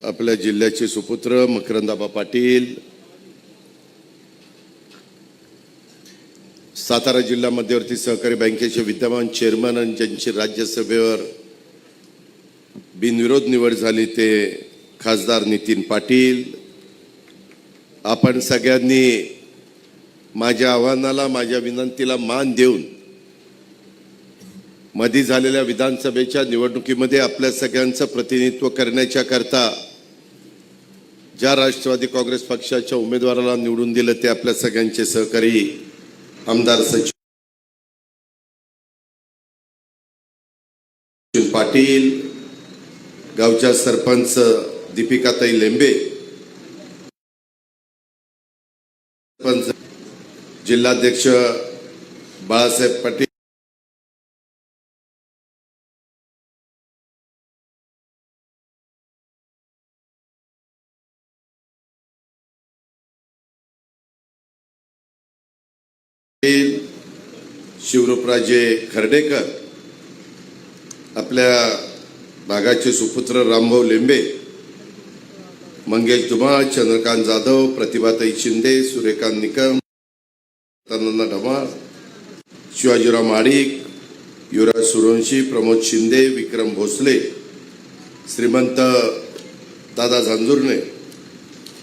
आपल्या जिल्ह्याचे सुपुत्र मकरंदाबा पाटील, सातारा जिल्हा मध्यवर्ती सहकारी बँकेचे विद्यमान चेअरमन आणि ज्यांची राज्यसभेवर बिनविरोध निवड झाली ते खासदार नितीन पाटील. आपण सगळ्यांनी माझ्या आव्हानाला, माझ्या विनंतीला मान देऊन मध्ये झालेल्या विधानसभेच्या निवडणुकीमध्ये आपल्या सगळ्यांचं प्रतिनिधित्व करण्याच्या करता ज्या राष्ट्रवादी काँग्रेस पक्षाच्या उमेदवाराला निवडून दिलं ते आपल्या सगळ्यांचे सहकारी आमदार सचिन पाटील, गावच्या सरपंच दीपिकाताई लेंबे, जिल्हाध्यक्ष बाळासाहेब पाटील, शिवरूपराजे खर्डेकर, आपल्या भागाचे सुपुत्र रामभाऊ लेंबे, मंगेश धुमाळ, चंद्रकांत जाधव, प्रतिभाताई शिंदे, सूर्यकांत निकम, ढमाळ, शिवाजीराव माडिक, युवराज सूर्यवंशी, प्रमोद शिंदे, विक्रम भोसले, श्रीमंत दादा झांजुर्णे,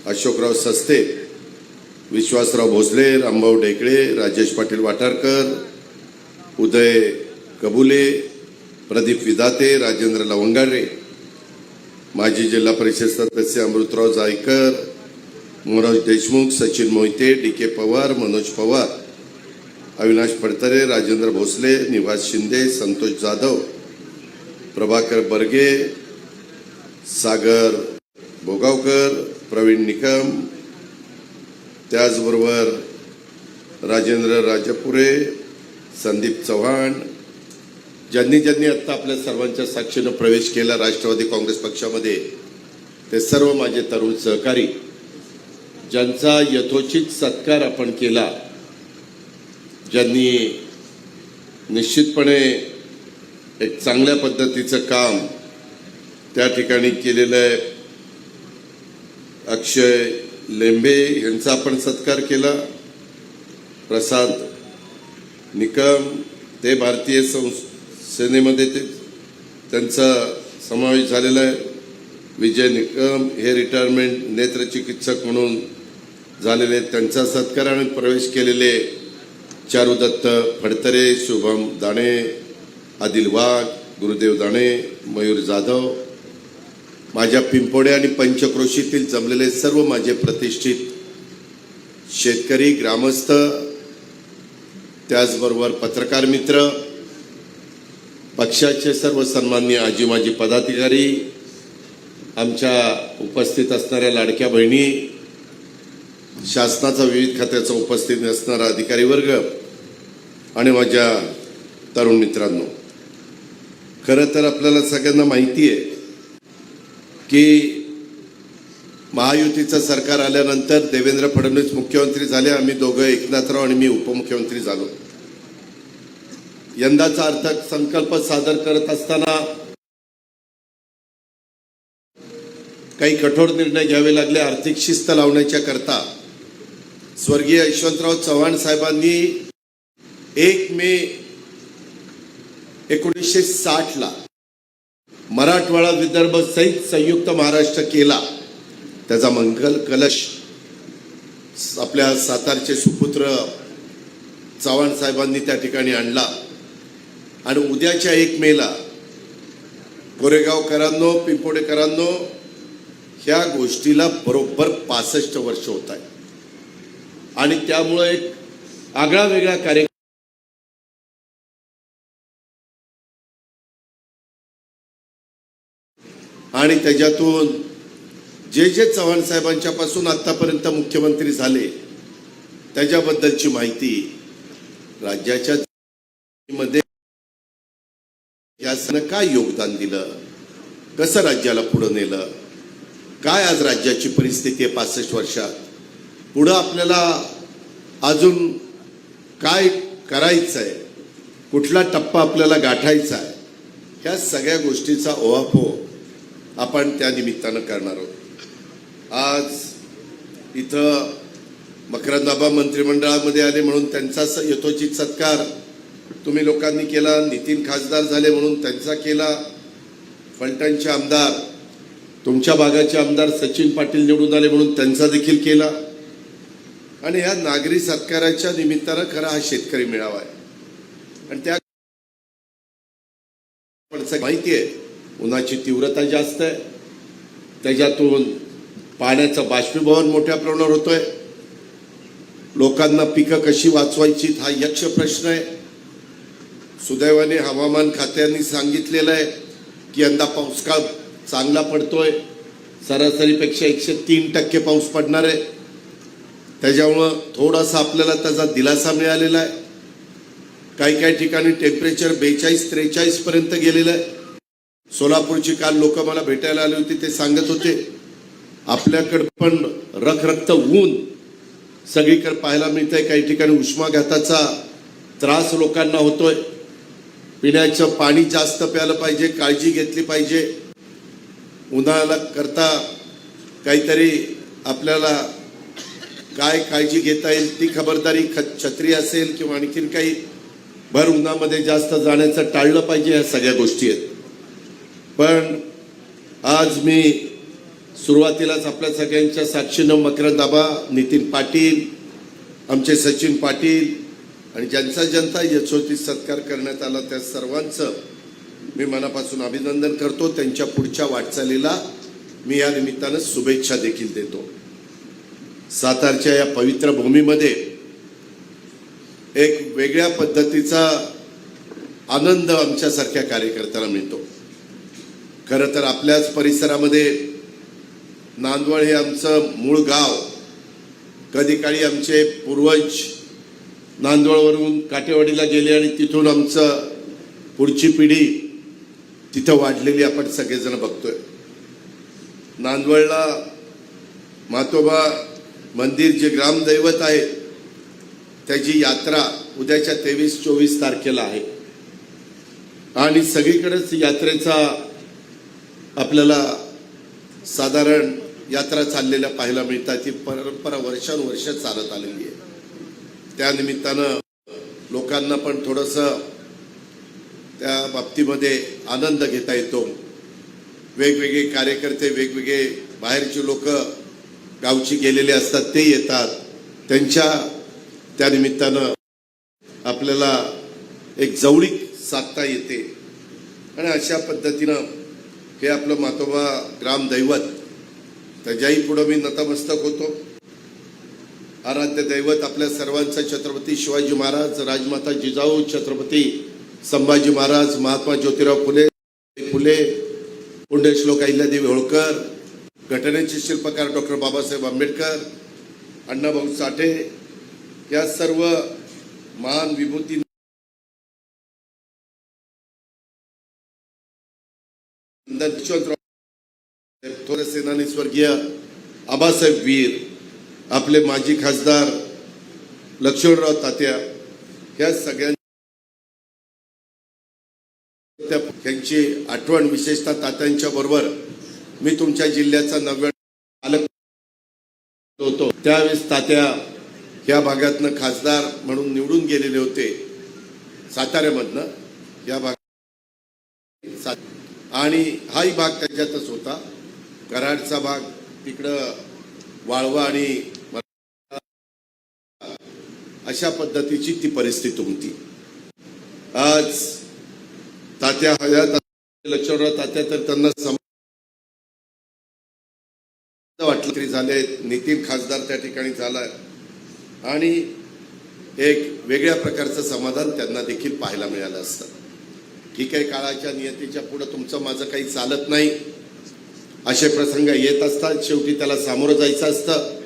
अशोकराव सस्ते, विश्वासराव भोसले, रामभाऊ ढेकळे, राजेश पाटील वाटारकर, उदय कबुले, प्रदीप विदाते, राजेंद्र लवंगारे, माजी जिल्हा परिषद सदस्य अमृतराव जायकर, मनोज देशमुख, सचिन मोहिते, डी.के. पवार, मनोज पवार, अविनाश फडतरे, राजेंद्र भोसले, निवास शिंदे, संतोष जाधव, प्रभाकर बर्गे, सागर भोगावकर, प्रवीण निकम, त्याचबरोबर राजेंद्र राजपुरे, संदीप चव्हाण, ज्यांनी आता आपल्या सर्वांच्या साक्षीनं प्रवेश केला राष्ट्रवादी काँग्रेस पक्षामध्ये, ते सर्व माझे तरुण सहकारी ज्यांचा यथोचित सत्कार आपण केला, ज्यांनी निश्चितपणे एक चांगल्या पद्धतीचं काम त्या ठिकाणी केलेलं आहे. अक्षय लेंबे यांचा आपण सत्कार केला, प्रसाद निकम, ते भारतीय सेनेमध्ये त्यांचा समावेश झालेला आहे. विजय निकम हे रिटायरमेंट नेत्रचिकित्सक म्हणून झालेले, त्यांचा सत्कार आणि प्रवेश केलेले चारुदत्त फडतरे, शुभम दाणे, आदिल वाघ, गुरुदेव दाणे, मयूर जाधव, माझ्या पिंपोडे आणि पंचक्रोशीतील जमलेले सर्व माझे प्रतिष्ठित शेतकरी, ग्रामस्थ, त्याचबरोबर पत्रकार मित्र, पक्षाचे सर्व सन्माननीय आजी माजी पदाधिकारी, आमच्या उपस्थित असणाऱ्या लाडक्या बहिणी, शासनाचा विविध खात्याचा उपस्थित असणारा अधिकारी वर्ग आणि माझ्या तरुण मित्रांनो, खरं तर आपल्याला सगळ्यांना माहिती आहे की महायुतीचं सरकार आल्यानंतर देवेंद्र फडणवीस मुख्यमंत्री झाले, आम्ही दोघं एकनाथराव आणि मी उपमुख्यमंत्री झालो. यंदाचा अर्थसंकल्प सादर करत असताना काही कठोर निर्णय घ्यावे लागले. आर्थिक शिस्त लावण्याच्या करता स्वर्गीय यशवंतराव चव्हाण साहेबांनी 1 मे 1960 मराठवाडा विदर्भ सहित संयुक्त महाराष्ट्र केला. त्याचा मंगल कलश आपल्या सातारचे सुपुत्र चव्हाण साहेबांनी त्या ठिकाणी आणला आणि उद्याच्या 1 मेला कोरेगावकरांनो, पिंपोडेकरांनो, ह्या गोष्टीला बरोबर 65 वर्ष होत आहे आणि त्यामुळे एक आगळा वेगळा कार्यक्रम आणि त्याच्यातून जे चव्हाण साहेबांच्या पासून आतापर्यंत मुख्यमंत्री झाले त्याच्याबद्दलची माहिती राज्याच्या मध्ये यानं काय योगदान दिलं, कसं राज्याला पुढे नेलं, काय आज राज्याची परिस्थिती आहे 65 वर्षात, पुढं आपल्याला अजून काय करायचं आहे, कुठला टप्पा आपल्याला गाठायचा आहे, ह्या सगळ्या गोष्टीचा ओहापोह आपण त्या निमित्तानं करणार आहोत। आज इथं मकरंदाबा मंत्रिमंडळामध्ये आले म्हणून त्यांचा यथोचित सत्कार तुम्ही लोकांनी केला, नितीन खासदार झाले म्हणून त्यांचा केला, फलटणचे आमदार तुमच्या भागाचे आमदार सचिन पाटील निवडून आले म्हणून त्यांचा देखील केला। आणि या नागरी सत्काराच्या निमित्तानं खरा हा शेतकरी मेळावा आहे। आणि त्या माहिती आहे उन्हाची तीव्रता जास्त आहे, त्याच्यातून पाण्याचं बाष्पीभवन मोठ्या प्रमाणावर होतोय, लोकांना पिकं कशी वाचवायची हा यक्ष प्रश्न आहे। सुदैवाने हवामान खात्याने सांगितलेलं आहे की यंदा पाऊसकाळ चांगला पडतोय, सरासरीपेक्षा 103% पाऊस पडणार आहे, त्याच्यामुळं थोडासा आपल्याला त्याचा दिलासा मिळालेला आहे। काही ठिकाणी टेम्परेचर 42-43 पर्यंत गेलेलं आहे। सोलापूरची काल लोक मला भेटायला आले होते, ते सांगत होते आपल्याकडे पण रखरखत ऊन सगळीकडे पाहायला मिळतंय, काही ठिकाणी उष्माघाताचा त्रास लोकांना होतोय, पिण्याचं पाणी जास्त प्यायलं पाहिजे, काळजी घेतली पाहिजे, उन्हाळ्याला करता काहीतरी आपल्याला काय काळजी घेता येईल ती खबरदारी, छत्री असेल किंवा आणखीन काही भर उन्हामध्ये जास्त जाण्याचं टाळलं पाहिजे, ह्या सगळ्या गोष्टी आहेत। पण आज मी सुरुवातीलाच आपल्या सगळ्यांच्या साक्षीनं मकरंदाबा, नितीन पाटील, आमचे सचिन पाटील आणि ज्यांचा जनता यशोचित सत्कार करण्यात आला त्या सर्वांचं मी मनापासून अभिनंदन करतो। त्यांच्या पुढच्या वाटचालीला मी या निमित्तानं शुभेच्छा देखील देतो। सातारच्या या पवित्र भूमीमध्ये एक वेगळ्या पद्धतीचा आनंद आमच्यासारख्या कार्यकर्त्याला मिळतो। खरं तर आपल्याच परिसरामध्ये नांदवळ हे आमचं मूळ गाव, कधी काळी आमचे पूर्वज नांदवळवरून काटेवाडीला गेले आणि तिथून आमचं पुढची पिढी तिथं वाढलेली आपण सगळेजण बघतोय। नांदवळला मातोबा मंदिर जे ग्रामदैवत आहे त्याची यात्रा उद्याच्या 23-24 तारखेला आहे आणि सगळीकडेच यात्रेचा आपल्याला साधारण यात्रा चाललेल्या पाहायला मिळतात। ती परंपरा वर्षानुवर्ष चालत आलेली आहे। त्या निमित्तानं लोकांना पण थोडंसं त्या बाबतीमध्ये आनंद घेता येतो। वेगवेगळे कार्यकर्ते, वेगवेगळे बाहेरचे लोक गावची गेलेले असतात, ते येतात, त्यांच्या त्या निमित्तानं आपल्याला एक जवळीक साधता येते। आणि अशा पद्धतीनं हे आपलं मातोबा ग्रामदैवत, त्याच्याही पुढं मी नतमस्तक होतो। आराध्य दैवत आपल्या सर्वांचा छत्रपती शिवाजी महाराज, राजमाता जिजाऊ, छत्रपती संभाजी महाराज, महात्मा ज्योतिराव फुले, पुण्यश्लोक अहिल्यादेवी होळकर, घटनेचे शिल्पकार डॉक्टर बाबासाहेब आंबेडकर, अण्णाभाऊ साठे, या सर्व महान विभूती थोर सेनानी स्वर्गीय आबासाहेब वीर, आपले माजी खासदार लक्ष्मणराव तात्या, या सगळ्यांची आठवण विशेषतः तात्यांच्या बरोबर मी तुमच्या जिल्ह्याचा 90 पालक होतो। त्यावेळेस तात्या या भागातनं खासदार म्हणून निवडून गेलेले होते, साताऱ्यामधनं या भागात, आणि हाही भाग त्याच्यातच होता, कराडचा भाग, तिकडं वाळवा आणि अशा पद्धतीची ती परिस्थिती होती। आज तात्या हयात लक्ष्मणराव तात्या तर त्यांना वाटलं तरी झाले, नितीन खासदार त्या ठिकाणी झालाय आणि एक वेगळ्या प्रकारचं समाधान त्यांना देखील पाहायला मिळालं असतं। ठीक आहे, काळाच्या नियतीच्या पुढे तुमचं माझं काही चालत नाही, असे प्रसंग येत असतात, शेवटी त्याला सामोरं जायचं असतं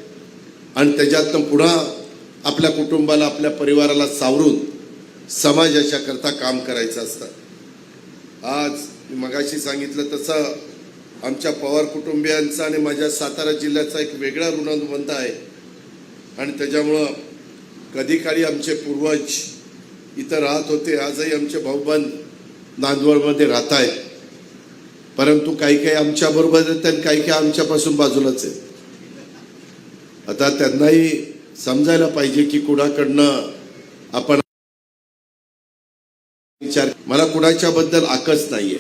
आणि त्याच्यातनं पुन्हा आपल्या कुटुंबाला, आपल्या परिवाराला सावरून समाजाच्या करता काम करायचं असतं। आज मी मगाशी सांगितलं तसं आमच्या पवार कुटुंबियांचा आणि माझ्या सातारा जिल्ह्याचा एक वेगळा ऋणानुबंध आहे आणि त्याच्यामुळं कधी काळी आमचे पूर्वज इथं राहत होते, आजही आमचे भाऊबंद नांदवळमध्ये राहत आहेत परंतु काही काही आमच्या बरोबर आहेत आणि काही काही आमच्यापासून बाजूलाच आहेत. आता त्यांनाही समजायला पाहिजे की कुणाकडनं आपण विचार. मला कुणाच्या बद्दल आकच नाहीये.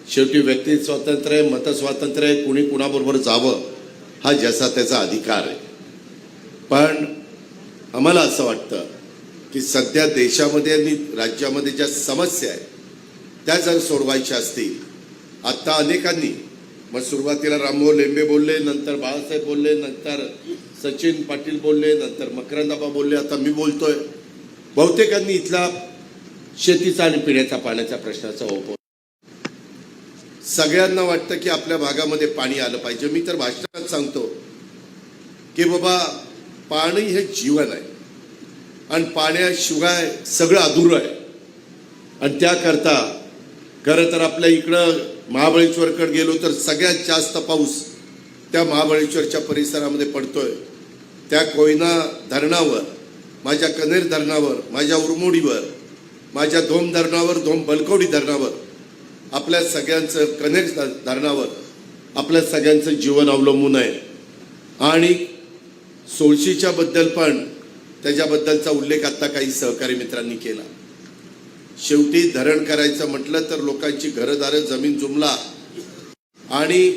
शेवटी व्यक्ती स्वातंत्र्य आहे, मत स्वातंत्र्य आहे, कुणी कुणाबरोबर जावं हा ज्याचा त्याचा अधिकार आहे. पण आम्हाला असं वाटतं की सध्या देशामध्ये आणि राज्यामध्ये ज्या समस्या आहेत त्या जर सोडवायच्या असतील, आता अनेकांनी, मग सुरुवातीला रामभाऊ लेंबे बोलले, नंतर बाळासाहेब बोलले, नंतर सचिन पाटील बोलले, नंतर मकरंदाबा बोलले, आता मी बोलतोय. बहुतेकांनी इथला शेतीचा आणि पिण्याच्या पाण्याच्या प्रश्नाचा ओप. सगळ्यांना वाटतं की आपल्या भागामध्ये पाणी आलं पाहिजे. मी तर भाषणात सांगतो की बाबा पाणी हे जीवन आहे आणि पाण्याशिवाय सगळं अधुरं आहे. आणि त्याकरता खरं तर आपल्या इकडं महाबळेश्वरकडे गेलो तर सगळ्यात जास्त पाऊस त्या महाबळेश्वरच्या परिसरामध्ये पडतोय. त्या कोयना धरणावर, माझ्या कनेर धरणावर, माझ्या उरमोडीवर, माझ्या धोम धरणावर, धोम बलकवडी धरणावर, आपल्या सगळ्यांचं कनेर धरणावर आपल्या सगळ्यांचं जीवन अवलंबून आहे. आणि सोळशीच्या बद्दल पण त्याच्याबद्दलचा उल्लेख आता काही सहकारी मित्रांनी केला. शेवटी धरण करायचं म्हटलं तर लोकांची घरदारं, जमीन जुमला आणि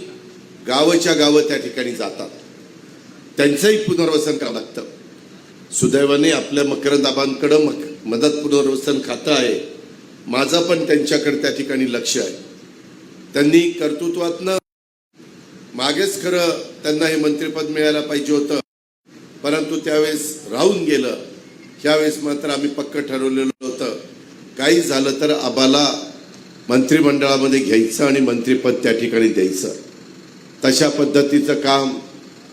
गावच्या गावं त्या ठिकाणी जातात. त्यांचंही पुनर्वसन करावं लागतं. सुदैवाने आपल्या मकरंदाबांकडं मदत पुनर्वसन खातं आहे. माझं पण त्यांच्याकडे त्या ठिकाणी लक्ष आहे. त्यांनी कर्तृत्वातनं मागेच खरं त्यांना हे मंत्रिपद मिळायला पाहिजे होतं, परंतु त्यावेळेस राहून गेलं. त्यावेळेस मात्र आम्ही पक्क ठरवलेलं होतं, काही झालं तर आबाला मंत्रिमंडळामध्ये घ्यायचं आणि मंत्रिपद त्या ठिकाणी द्यायचं. तशा पद्धतीचं काम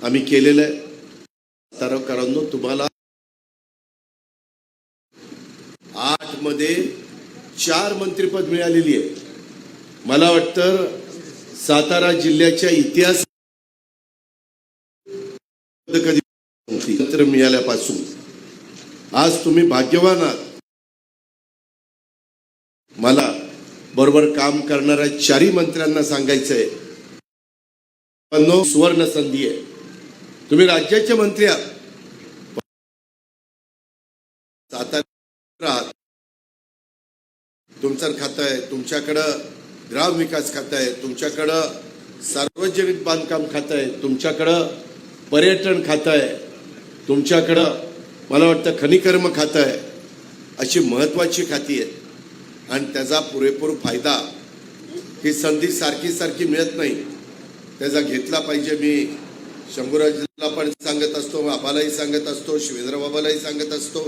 आम्ही केलेलं आहे. साताराकरांनो, तुम्हाला 8 मध्ये 4 मंत्रिपद मिळालेली आहे. मला वाटतं सातारा जिल्ह्याच्या इतिहास कधी मंत्र मिळाल्यापासून आज तुम्ही भाग्यवान आहात. मला बरोबर काम करणाऱ्या 4ही मंत्र्यांना सांगायचंय, सुवर्ण संधी आहे. तुम्ही राज्याचे मंत्री आहात, सातारा तुमचं खातं आहे, तुमच्याकडं ग्राम विकास खातं आहे, तुमच्याकडं सार्वजनिक बांधकाम खातं आहे, तुमच्याकडं पर्यटन खातं आहे, तुमच्याकडं मला वाटतं खनिकर्म खातं आहे. अशी महत्वाची खाती आहेत आणि त्याचा पुरेपूर फायदा ही संधी सारखी मिळत नाही. त्याचा घेतला पाहिजे. मी शंभूराजला पण सांगत असतो, आबालाही सांगत असतो, शिवेंद्र बाबालाही सांगत असतो,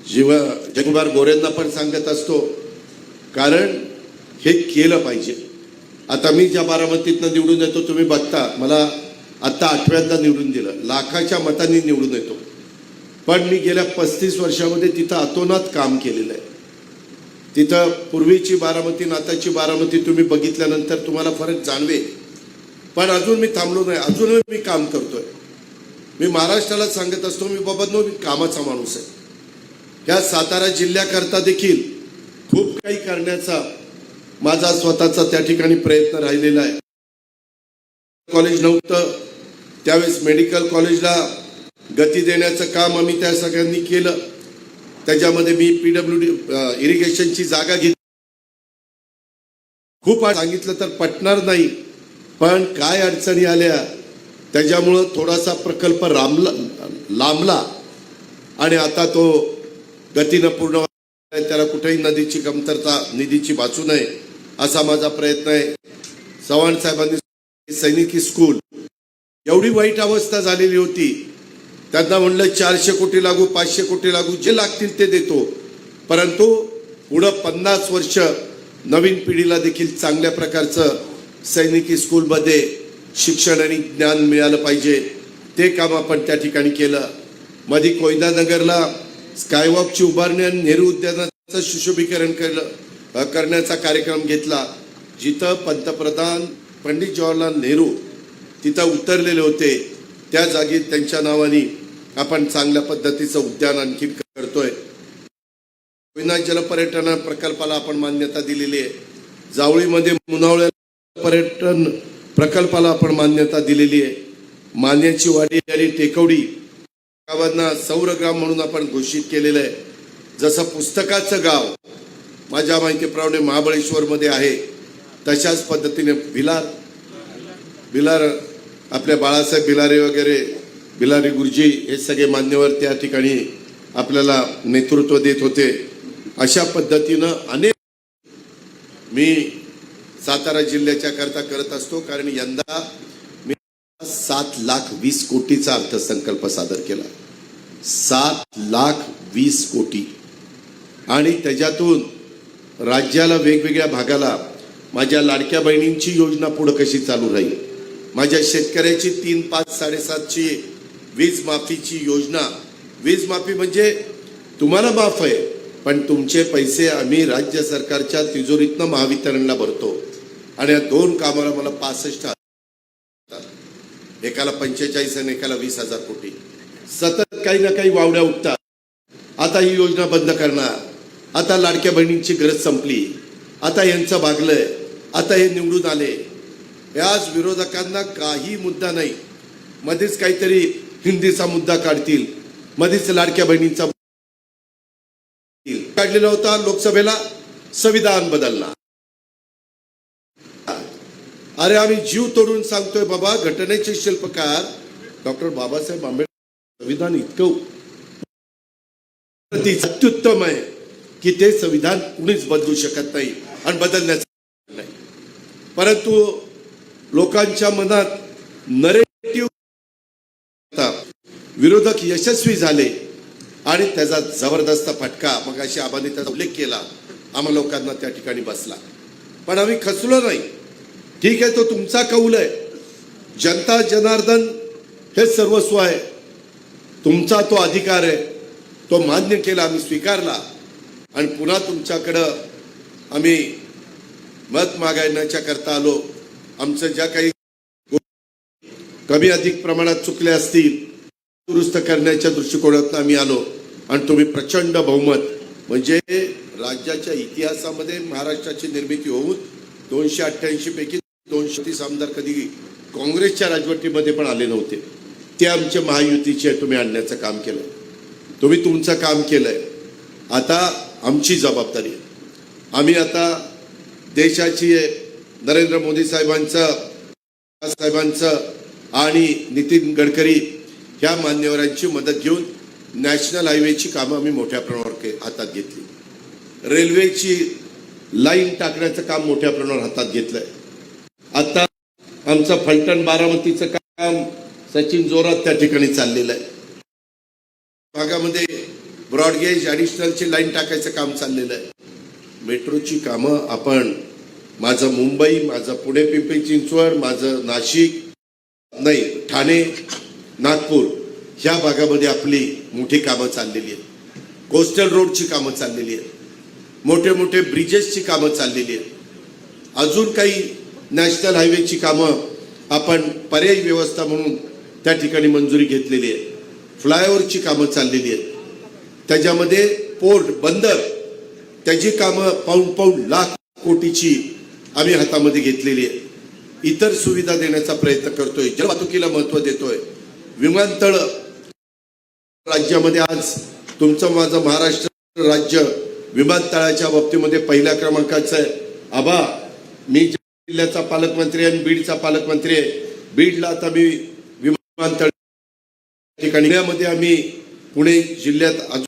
जगकुमार गोरेंना पण सांगत असतो, कारण हे केलं पाहिजे. आता मी ज्या बारामतीतनं निवडून येतो, तुम्ही बघता, मला आता 8व्यांदा निवडून दिलं, लाखाच्या मतांनी निवडून येतो. पण मी गेल्या 35 वर्षामध्ये तिथं अतोनात काम केलेलं आहे. तिथं पूर्वीची बारामती, आताची बारामती तुम्ही बघितल्यानंतर तुम्हाला फरक जाणवेल. पण अजून मी थांबलो नाही, अजूनही मी काम करतोय. मी महाराष्ट्राला सांगत असतो, मी बाबांनो, मी कामाचा माणूस आहे. या सातारा जिल्ह्याकरता देखील खूप काही करण्याचा माझा स्वतःचा त्या ठिकाणी प्रयत्न राहिलेला आहे. कॉलेज नव्हतं त्यावेळेस मेडिकल कॉलेजला गती देण्याचं काम आम्ही त्या सगळ्यांनी केलं. त्याच्यामध्ये मी PWD इरिगेशनची जागा घेतली. खूप सांगितलं तर पटणार नाही, पण काय अडचणी आल्या त्याच्यामुळं थोडासा प्रकल्प लांबला आणि आता तो गतीनं पूर्ण. त्याला कुठेही नदीची कमतरता, निधीची वाचू नये असा माझा प्रयत्न आहे. चव्हाण साहेबांनी सैनिकी स्कूल, एवढी वाईट अवस्था झालेली होती, त्यांना म्हणलं 400 कोटी लागू, 500 कोटी लागू, जे लागतील ते देतो. परंतु पुढं 50 वर्ष नवीन पिढीला देखील चांगल्या प्रकारचं सैनिकी स्कूलमध्ये शिक्षण आणि ज्ञान मिळालं पाहिजे, ते काम आपण त्या ठिकाणी केलं. मध्ये कोयना नगरला स्कायवॉकची उभारणी आणि नेहरू उद्यानाचं सुशोभीकरण करण्याचा कार्यक्रम घेतला. जिथं पंतप्रधान पंडित जवाहरलाल नेहरू तिथं उतरलेले होते, त्या जागी त्यांच्या नावाने आपण चांगल्या पद्धतीचं उद्यान आणखी करतोय. कोयना जलपर्यटन प्रकल्पाला आपण मान्यता दिलेली आहे. जावळीमध्ये मुनावळ्या पर्यटन प्रकल्पाला आपण मान्यता दिलेली आहे. मान्याची वाडी आणि टेकवडी गावांना सौरग्राम म्हणून आपण घोषित केलेलं आहे. जसं पुस्तकाचं गाव माझ्या माहितीप्रमाणे महाबळेश्वरमध्ये आहे, तशाच पद्धतीने भिलार आपल्या बाळासाहेब भिलारे वगैरे, भिलारी गुरुजी हे सगळे मान्यवर त्या ठिकाणी आपल्याला नेतृत्व देत होते. अशा पद्धतीनं अनेक मी सातारा जिल्ह्याच्या करता करत असतो, कारण यंदा मी 7,20,00,000 कोटीचा अर्थसंकल्प सादर केला. 7,20,00,000 कोटी. आणि त्याच्यातून राज्याला वेगवेगळ्या भागाला माझ्या लाडक्या बहिणींची योजना पुढे कशी चालू राहील, माझ्या शेतकऱ्याची 3, 5, 7,500ची वीज माफीची योजना. वीज माफी म्हणजे तुम्हाला माफ आहे, पण तुमचे पैसे आम्ही राज्य सरकारच्या तिजोरीतनं महावितरणला भरतो. आणि या 2 कामाला मला 65,000, एकाला 45 आणि एकाला 20,000 कोटी. सतत काही ना काही वावड्या उठतात. आता ही योजना बंद करणार, आता लाडक्या बहिणींची गरज संपली, आता यांचं भागलंय, आता हे निवडून आले. याच विरोधकांना काही मुद्दा नाही. मध्येच काहीतरी हिंदीचा मुद्दा काढतील, मध्येच लाडक्या बहिणींचा काढलेला होता लोकसभेला संविधान बदलणार. अरे आम्ही जीव तोडून सांगतोय बाबा, घटनेचे शिल्पकार डॉक्टर बाबासाहेब आंबेडकर संविधान इतकं अत्युत्तम आहे की ते संविधान कुणीच बदलू शकत नाही आणि बदलण्याचं नाही. परंतु लोकांच्या मनात नरेटिव्ह विरोधक यशस्वी झाले आणि त्याचा जबरदस्त फटका, मग अशी आबांनी त्याचा उल्लेख केला, आम्हा लोकांना त्या ठिकाणी बसला. पण आम्ही खचलो नाही. ठीक आहे, तो तुमचा कौल आहे. जनता जनार्दन हे सर्वस्व आहे, तुमचा तो अधिकार आहे. तो मान्य केला, आम्ही स्वीकारला आणि पुन्हा तुमच्याकडं आम्ही मत मागण्याच्या करता आलो. आमचं ज्या काही कमी अधिक प्रमाणात चुकले असतील दुरुस्त करण्याच्या दृष्टिकोनातून आम्ही आलो आणि तुम्ही प्रचंड बहुमत, म्हणजे राज्याच्या इतिहासामध्ये महाराष्ट्राची निर्मिती होऊन 288 पैकी 230 आमदार कधी काँग्रेसच्या राजवटीमध्ये पण आले नव्हते. ते आमच्या महायुतीचे तुम्ही आणण्याचं काम केलं. तुम्ही तुमचं काम केलंय. आता आमची जबाबदारी आहे. आम्ही आता देशाची नरेंद्र मोदी साहेबांचं आणि नितीन गडकरी ह्या मान्यवरांची मदत घेऊन नॅशनल हायवेची कामं आम्ही मोठ्या प्रमाणावर हातात घेतली. रेल्वेची लाईन टाकण्याचं काम मोठ्या प्रमाणावर हातात घेतलंय. आता आमचं फलटण बारामतीचं काम सचिन जोरात त्या ठिकाणी चाललेलं आहे. भागामध्ये ब्रॉडगेज ॲडिशनलची लाईन टाकायचं काम चाललेलं आहे. मेट्रोची कामं आपण, माझं मुंबई, माझं पुणे पिंपरी चिंचवड, माझं नाशिक नाही ठाणे नागपूर ह्या भागामध्ये आपली मोठी कामं चाललेली आहेत. कोस्टल रोडची कामं चाललेली आहेत. मोठे मोठे ब्रिजेसची कामं चाललेली आहेत. अजून काही नॅशनल हायवेची कामं आपण पर्यायी व्यवस्था म्हणून त्या ठिकाणी मंजुरी घेतलेली आहे. फ्लायओव्हरची कामं चाललेली आहेत. त्याच्यामध्ये पोर्ट बंदर त्याची कामं पाऊण लाख कोटीची आम्ही हातामध्ये घेतलेली आहे. इतर सुविधा देण्याचा प्रयत्न करतोय. जलवाहतुकीला महत्त्व देतोय. विमानतळ राज्यामध्ये आज तुमचं माझं महाराष्ट्र राज्य विमानतळाच्या बाबतीमध्ये पहिल्या क्रमांकाचं आहे. आबा, मी जिल्ह्याचा पालकमंत्री आणि बीडचा पालकमंत्री आहे. बीडला आता मी विमानतळ ठिकाणी मध्ये आम्ही पुणे जिल्ह्यात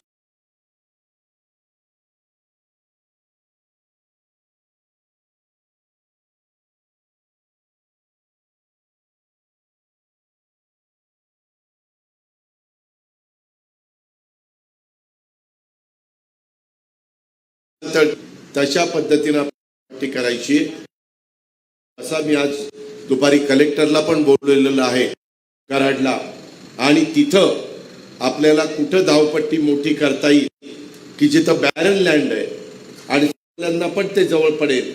तशा पद्धतीनं करायची असा मी आज दुपारी कलेक्टरला पण बोललेलं आहे कराडला. आणि तिथं आपल्याला कुठं धावपट्टी मोठी करता येईल की जिथं बॅरन लँड आहे आणि त्यांना पण ते जवळ पडेल,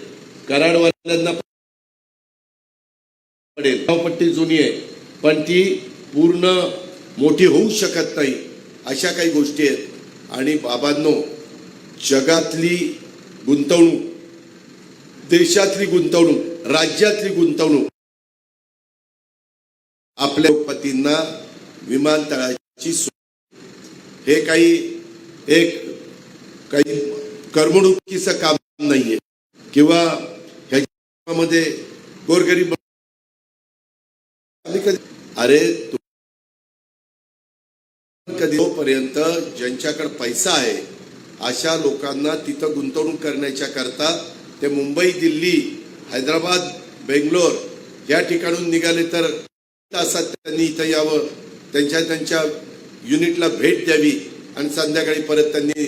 कराडवाल्यांना पडेल. धावपट्टी जुनी आहे पण ती पूर्ण मोठी होऊ शकत नाही. अशा काही गोष्टी आहेत. आणि बाबांनो, जगातली गुंतवणूक, देशातली गुंतवणूक राज्यातली गुंतवणूक आपल्या उद्योगपतींना विमानतळाची हे काही करमणुकीचं काम नाहीये किंवा ह्यामध्ये गोरगरीब अरे कधी जोपर्यंत ज्यांच्याकडे पैसा आहे अशा लोकांना तिथं गुंतवणूक करण्याच्या करता ते मुंबई, दिल्ली, हैदराबाद, बेंगलोर या ठिकाणून निघाले तर तासात त्यांनी इथं यावं, त्यांच्या युनिटला भेट द्यावी आणि संध्याकाळी परत त्यांनी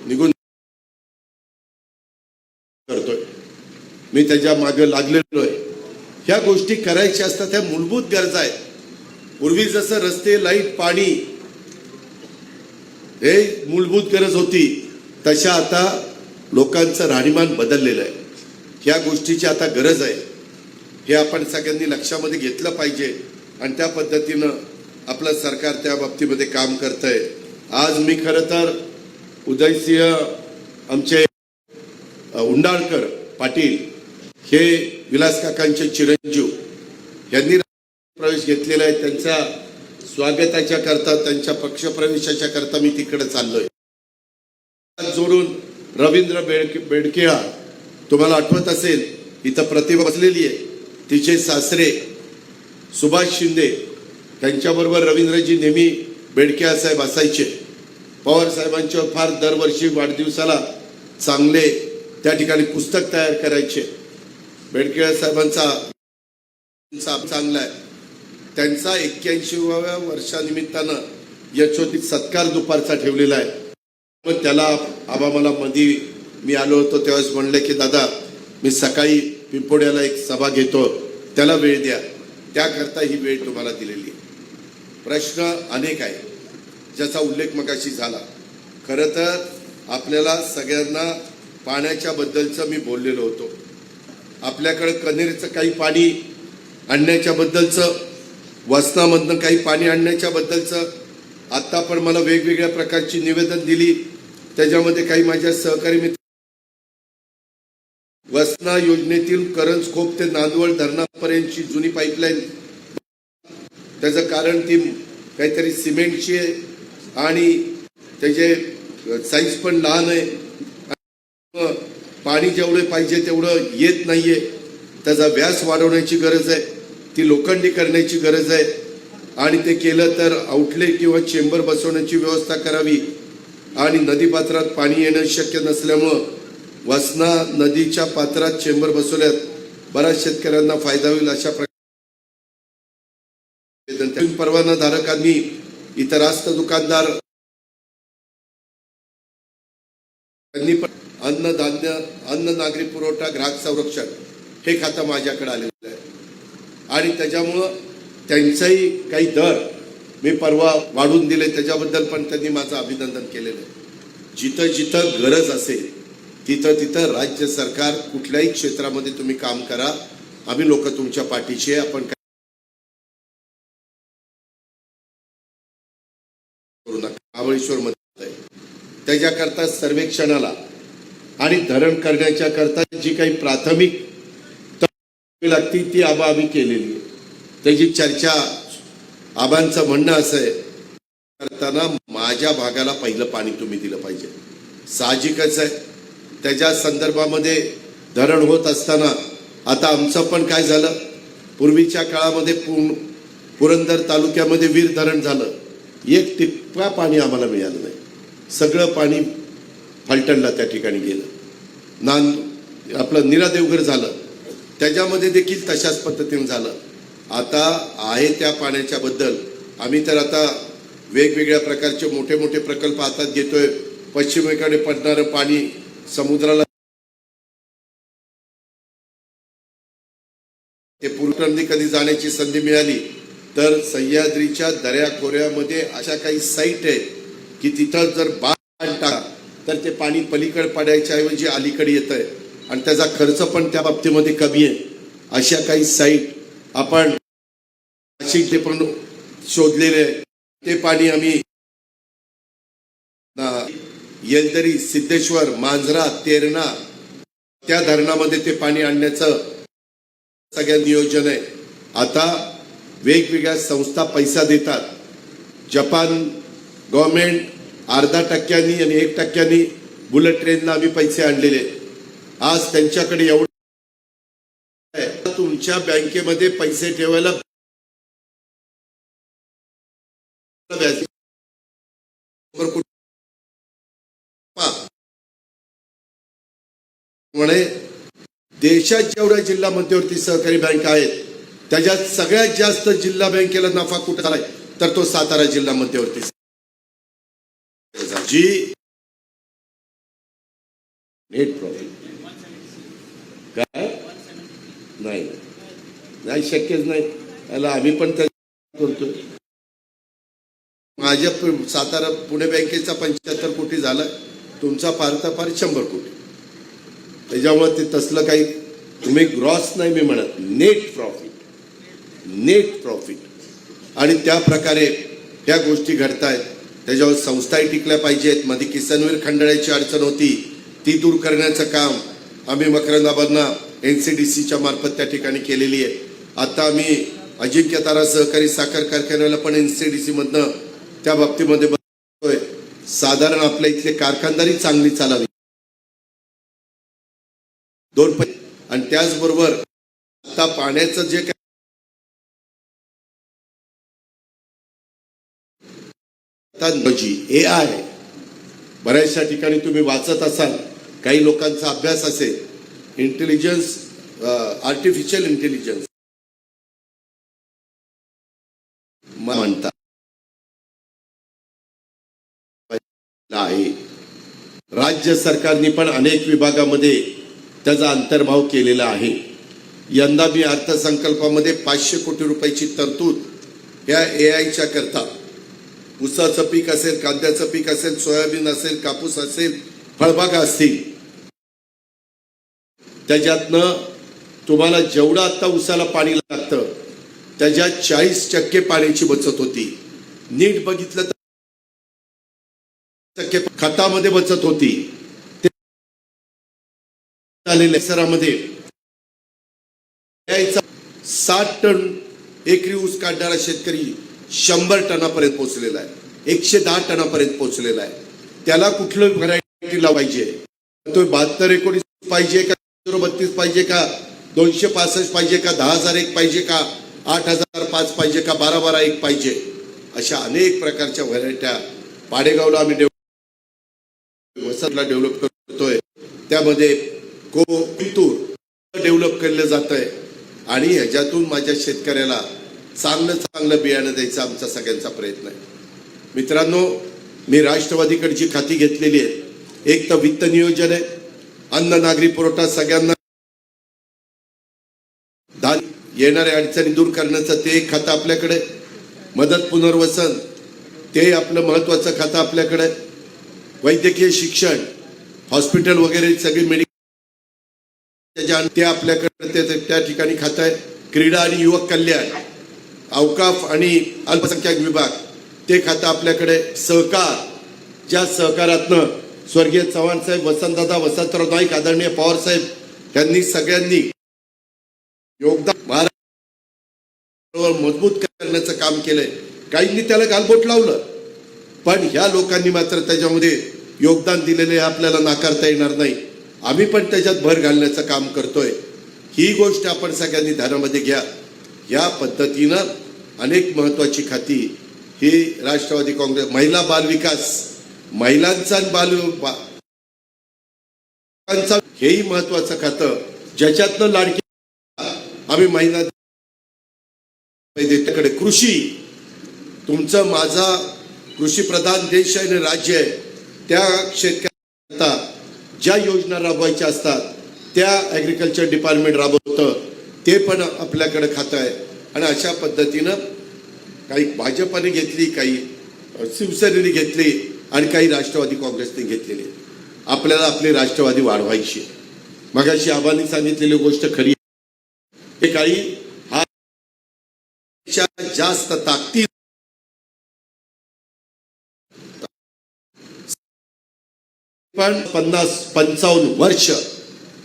निघून करतोय. मी त्याच्या मागे लागलेलो आहे. ह्या गोष्टी करायच्या असतात, ह्या मूलभूत गरजा आहेत. पूर्वी जसं रस्ते, लाईट, पाणी हे मूलभूत गरज होती तशा आता लोकांचं राहणीमान बदललेलं आहे. ह्या गोष्टीची आता गरज आहे. हे आपण सगळ्यांनी लक्षामध्ये घेतलं पाहिजे आणि त्या पद्धतीनं आपलं सरकार त्या बाबतीमध्ये काम करतंय. आज मी खरं तर उदयसिंह आमचे उंडाळकर पाटील हे विलास काकांचे चिरंजीव यांनी प्रवेश घेतलेला आहे. त्यांच्या स्वागताच्या करता, त्यांच्या पक्षप्रवेशाच्या करता मी तिकडे चाललोय. जोडून रवींद्र बेडकेळा, तुम्हाला आठवत असेल इथं प्रतिभा बसलेली आहे, तिचे सासरे सुभाष शिंदे, त्यांच्याबरोबर रवींद्रजी नेहमी बेडकेळा साहेब असायचे. पवार साहेबांच्या फार दरवर्षी वाढदिवसाला चांगले त्या ठिकाणी पुस्तक तयार करायचे. बेडकेळा साहेबांचा चांगला आहे. त्यांचा 81व्या वर्षानिमित्तानं यशोचित सत्कार दुपारचा ठेवलेला आहे. पण त्याला आबा मला मध्ये मी आलो होतो तेव्हाच म्हणले की दादा मी सकाळी पिंपोड्याला एक सभा घेतो, त्याला वेळ द्या. त्याकरता ही वेळ तुम्हाला दिलेली आहे. प्रश्न अनेक आहे ज्याचा उल्लेख मगाशी झाला. खरं तर आपल्याला सगळ्यांना पाण्याच्या बद्दलचं मी बोललेलो होतो. आपल्याकडे कनेरचं काही पाणी आणण्याच्या बद्दलचं, वसनामधनं काही पाणी आणण्याच्या बद्दलचं आता पण मला वेगवेगळ्या प्रकारची निवेदन दिली. त्याच्यामध्ये काही माझ्या सहकारी मित्र वसना योजनेतील करंजखोप ते नांदवळ धरणापर्यंतची जुनी पाईपलाईन, त्याचं कारण ती काहीतरी सिमेंटची आहे आणि त्याचे साईज पण लहान आहे. पाणी जेवढे पाहिजे तेवढं येत नाहीये. त्याचा व्यास वाढवण्याची गरज आहे, ती लोखंडी करण्याची गरज आहे आणि ते केलं तर आउटलेट किंवा चेंबर बसवण्याची व्यवस्था करावी. आणि नदी पात्रात पाणी येणं शक्य नसल्यामुळं वसना नदीच्या पात्रात चेंबर बसवल्यात बऱ्याच शेतकऱ्यांना फायदा होईल अशा प्रकारे परवाना धारकांनी, इतर रास्त दुकानदार त्यांनी पण अन्न नागरी पुरवठा ग्राहक संरक्षण हे खातं माझ्याकडे आलेलं आहे आणि त्याच्यामुळं त्यांचाही काही दर मी परवा वाढवून दिले. त्याच्याबद्दल पण त्यांनी माझं अभिनंदन केलेलं आहे. जिथं जिथं गरज असेल तिथं तिथं राज्य सरकार कुठल्याही क्षेत्रामध्ये तुम्ही काम करा, आम्ही लोक तुमच्या पाठीशी आहे. आपण करू नका. महाबळेश्वर मध्ये त्याच्याकरता सर्वेक्षणाला आणि धरण करण्याच्या करता जी काही प्राथमिक लागती ती आम्ही केलेली आहे. त्याची चर्चा आबांचं म्हणणं असं आहे करताना माझ्या भागाला पहिलं पाणी तुम्ही दिलं पाहिजे. साहजिकच आहे. त्याच्या संदर्भामध्ये धरण होत असताना आता आमचं पण काय झालं, पूर्वीच्या काळामध्ये पुरंदर तालुक्यामध्ये वीर धरण झालं, एक टिप्पा पाणी आम्हाला मिळालं नाही. सगळं पाणी फलटणला त्या ठिकाणी गेलं. आपलं नीरा देवघर झालं, त्याच्यामध्ये देखील तशाच पद्धतीने झालं. आता आहे त्या पाण्याच्या बद्दल आम्ही तर आता वेगवेगळ्या प्रकारचे मोठे मोठे प्रकल्प हातात घेतोय. पश्चिमेकडे पडणारं पाणी समुद्राला ते पूर्वी कधी जाण्याची संधी मिळाली तर सह्याद्रीच्या दऱ्याखोऱ्यामध्ये अशा काही साईट आहेत की तिथं जर बांध टाकला तर ते पाणी पलीकडे पडायच्या ऐवजी अलीकडे येत आहे आणि त्याचा खर्च पण त्या बाबतीमध्ये कमी आहे. अशा काही साईट आपण ते पण शोधलेले आहे. ते पाणी आम्ही येलदरी, सिद्धेश्वर, मांजरा, तेरणा त्या धरणामध्ये ते पाणी आणण्याचं सगळ्या नियोजन आहे. आता वेगवेगळ्या संस्था पैसा देतात. जपान गव्हर्नमेंट 0.5% आणि 1% बुलेट ट्रेनला आम्ही पैसे आणलेले. आज त्यांच्याकडे एवढं तुमच्या बँकेमध्ये पैसे ठेवायला म्हणे देशात जेवढ्या जिल्हा मध्यवर्ती सहकारी बँक आहेत त्याच्यात सगळ्यात जास्त जिल्हा बँकेला नफा कुठे झालाय तर तो सातारा जिल्हा मध्यवर्ती जी नेट प्रॉफिट काय नाही नाही शक्यच नाही. याला आम्ही पण करतोय. माझ्या सातारा पुणे बँकेचा 75 कोटी झाला. तुमचा फार तर फार 100 कोटी. त्याच्यामुळे ते तसलं काही तुम्ही ग्रॉस नाही मी म्हणत, नेट प्रॉफिट आणि त्या प्रकारे ह्या गोष्टी घडतायत. त्याच्यावर संस्थाही टिकल्या पाहिजेत. मध्ये किसनवीर खंडाळ्याची अडचण होती ती दूर करण्याचं काम आम्ही मकरंदाबादना NCDCच्या मार्फत त्या ठिकाणी केलेली आहे. आता आम्ही अजिंक्य तारा सहकारी साखर कारखान्याला पण NCDC मधनं त्या बाबतीमध्ये बघतोय. साधारण आपल्या इथले कारखानदारी चांगली चालावी आणि त्याचबरोबर आता पाण्याचं जे काय AI बऱ्याचशा ठिकाणी तुम्ही वाचत असाल, काही लोकांचा अभ्यास असेल, इंटेलिजन्स आर्टिफिशियल इंटेलिजन्स म्हणतात आहे. राज्य सरकारने पण अनेक विभागामध्ये त्याचा अंतर्भाव केलेला आहे. यंदा मी अर्थसंकल्पामध्ये 500 कोटी रुपयाची तरतूद या AIच्या करता, ऊसाचं पीक असेल, कांद्याचं पीक असेल, सोयाबीन असेल, कापूस असेल, फळबागा असतील, त्याच्यातनं तुम्हाला जेवढं आता ऊसाला पाणी लागतं त्याच्यात 40% पाण्याची बचत होती. नीट बघितलं तर खतामध्ये बचत होती. सरामध्ये 60 टन एकरी ऊस काढणारा शेतकरी 100 टनापर्यंत पोहोचलेला आहे, 110 टनापर्यंत पोहोचलेला आहे. त्याला कुठलं व्हरायटी लावायची आहे? तो 72-19 पाहिजे का, 32 पाहिजे का, 265 पाहिजे का, 10,001 पाहिजे का, 8,005 पाहिजे का, 12,1 पाहिजे? अशा अनेक प्रकारच्या व्हरायट्या पाडेगावला आम्ही डेव्हलप करतोय. त्यामध्ये तूर डेव्हलप केलं जात आहे आणि ह्याच्यातून माझ्या शेतकऱ्याला चांगलं बियाणं द्यायचा आमचा सगळ्यांचा प्रयत्न आहे. मित्रांनो, मी राष्ट्रवादीकडची खाती घेतलेली आहे. एक तर वित्त नियोजन आहे, अन्न नागरी पुरवठा सगळ्यांना येणाऱ्या अडचणी दूर करण्याचं ते एक खातं आपल्याकडे, मदत पुनर्वसन ते आपलं महत्वाचं खातं आपल्याकडे, वैद्यकीय शिक्षण, हॉस्पिटल वगैरे सगळी मेडिकल ते आपल्याकडे त्या ठिकाणी खातं आहे. क्रीडा आणि युवक कल्याण, अवकाफ आणि अल्पसंख्याक विभाग ते खातं आपल्याकडे. सहकार, ज्या सहकारातनं स्वर्गीय चव्हाण साहेब, वसंतदादा वसंतराव नाईक, आदरणीय पवार साहेब यांनी सगळ्यांनी योगदान महाराष्ट्रावर मजबूत करण्याचं काम केलंय. काहींनी त्याला गालबोट लावलं, पण ह्या लोकांनी मात्र त्याच्यामध्ये योगदान दिलेले आपल्याला नाकारता येणार नाही. आम्ही पण त्याच्यात भर घालण्याचं काम करतोय. ही गोष्ट आपण सगळ्यांनी ध्यानामध्ये घ्या. या पद्धतीनं अनेक महत्वाची खाती ही राष्ट्रवादी काँग्रेस, महिला बाल विकास, महिलांचा हेही महत्वाचं खातं, ज्याच्यातनं लाडकी आम्ही महिला देशाकडे. कृषी, तुमचं माझा कृषी प्रधान देश आहे आणि राज्य आहे, त्या शेतकऱ्यांना ज्या योजना राबवायच्या असतात त्या ॲग्रिकल्चर डिपार्टमेंट राबवतं, ते पण आपल्याकडे खातं आहे. आणि अशा पद्धतीनं काही भाजपने घेतली, काही शिवसेनेने घेतली आणि काही राष्ट्रवादी काँग्रेसने घेतलेली. आपल्याला आपली राष्ट्रवादी वाढवायची. मगाशी आबांनी सांगितलेली गोष्ट खरी आहे. काही हा जास्त ताकद पण 50-55 वर्ष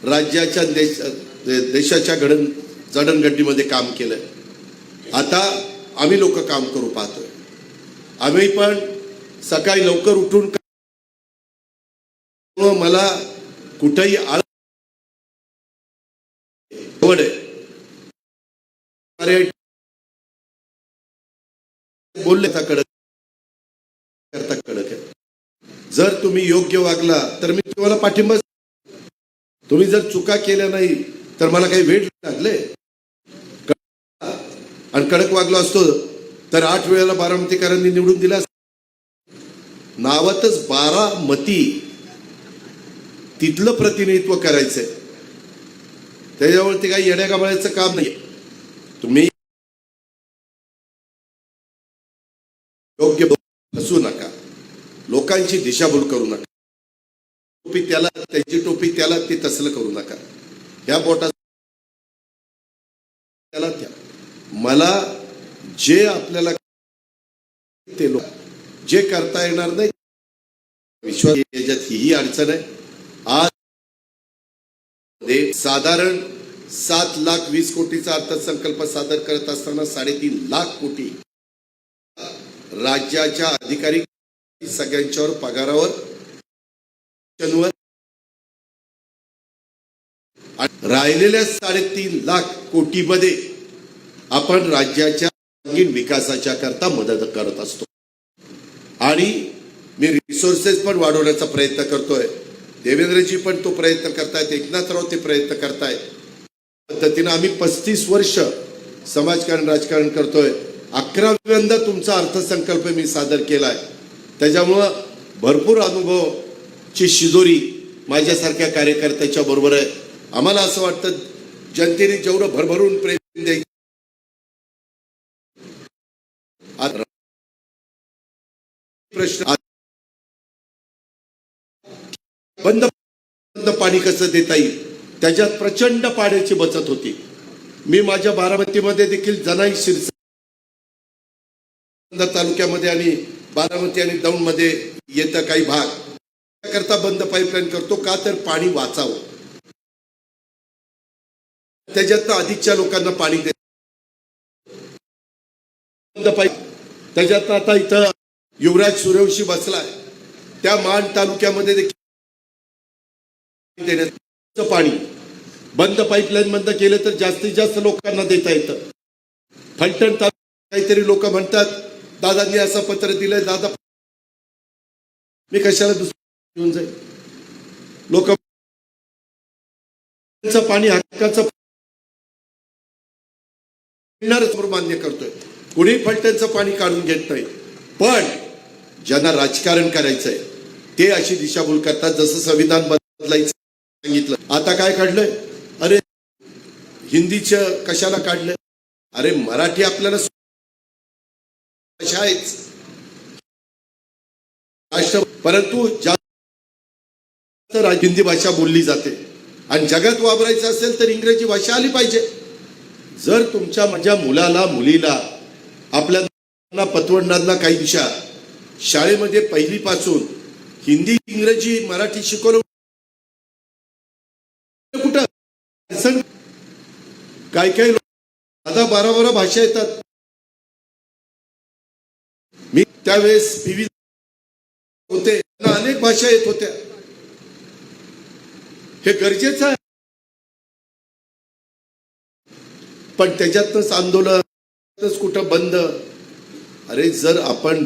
राज्याच्या देशाच्या जडणघडणीमध्ये काम केलं. आता आम्ही लोक काम करू पाहतोय. आम्ही पण सकाळी लवकर उठून मला कुठेही बोलले कडक करता कडक आहे. जर तुम्ही योग्य वागला तर मी तुम्हाला पाठिंबा. तुम्ही जर चुका केल्या नाही तर मला काही वेळ लागले आणि कडक वागलो असतो तर 8 वेळेला बारामतीकरांनी निवडून दिला. नावातच बारामती, तिथलं प्रतिनिधित्व करायचंय. त्याच्यावरती काही येड्यागाबळ्याचं काम नाही. तुम्ही योग्य फसू नका, लोकांची दिशाभूल करू नका. टोपी त्याला, त्याची टोपी त्याला, ते तसलं करू नका. ह्या बोटा त्याला त्या मला जे आपल्याला ते लोक जे करता येणार नाही विश्वास याच्यात ही अडचण आहे. आज साधारण 7,20,00,000 अर्थसंकल्प सादर करत असताना 3.5 लाख कोटी राज्याच्या अधिकारी सगळ्यांच्यावर पगारावर राहिलेल्या 3.5 लाख कोटी मध्ये आपण राज्याच्या विकासाच्या करता मदत करत असतो. आणि मी रिसोर्सेस पण वाढवण्याचा प्रयत्न करतोय. देवेंद्रजी पण तो प्रयत्न करतायत, एकनाथराव ते प्रयत्न करतायत. पद्धतीनं आम्ही 35 वर्ष समाजकारण राजकारण करतोय. 11व्यांदा तुमचा अर्थसंकल्प मी सादर केलाय. त्याच्यामुळं भरपूर अनुभवची शिदोरी माझ्यासारख्या कार्यकर्त्याच्या बरोबर आहे. आम्हाला असं वाटतं जनतेने जेवढं भरभरून प्रेम द्यायचं प्रश्न बंद पाणी कसं देता येईल त्याच्यात प्रचंड पाण्याची बचत होती. मी माझ्या बारामतीमध्ये देखील जनाई शिरसा तालुक्यामध्ये आणि बारामती आणि दौंड मध्ये येतं काही भाग करता बंद पाईपलाईन करतो का तर पाणी वाचावं. त्याच्यात अधिकच्या लोकांना पाणी देत बंद पाईप. त्याच्यात आता इथं युवराज सूर्यवंशी बसलाय, त्या मान तालुक्यामध्ये देखील देण्याचं पाणी बंद पाईपलाईन बंद केलं तर जास्तीत जास्त लोकांना देता येतं. फलटण काहीतरी लोक म्हणतात दादांनी असं पत्र दिलंय. दादा मी कशाला दुसरं घेऊन जाईल. लोक पाणी हक्काचं मान्य करतोय. कुणी फलटणचं पाणी काढून घेत नाही. पण ज्यांना राजकारण करायचंय ते अशी दिशाभूल करतात. जसं संविधान बदलायचं सांगितलं, आता काय काढलंय. अरे हिंदीचं कशाला काढलंय. अरे मराठी आपल्याला भाषा आहेच राष्ट्र, परंतु जास्त हिंदी भाषा बोलली जाते आणि जगात वापरायचं असेल तर इंग्रजी भाषा आली पाहिजे. जर तुमच्या माझ्या मुलाला मुलीला आपल्या पतवंडांना काही दिशा शाळेमध्ये पहिलीपासून हिंदी इंग्रजी मराठी शिकवलं कुठं. काय काय आता 12 भाषा येतात. मी त्यावेळेस विविध होते, अनेक भाषा येत होत्या. हे गरजेचं आहे. पण त्याच्यातच आंदोलन कुठं बंद. अरे जर आपण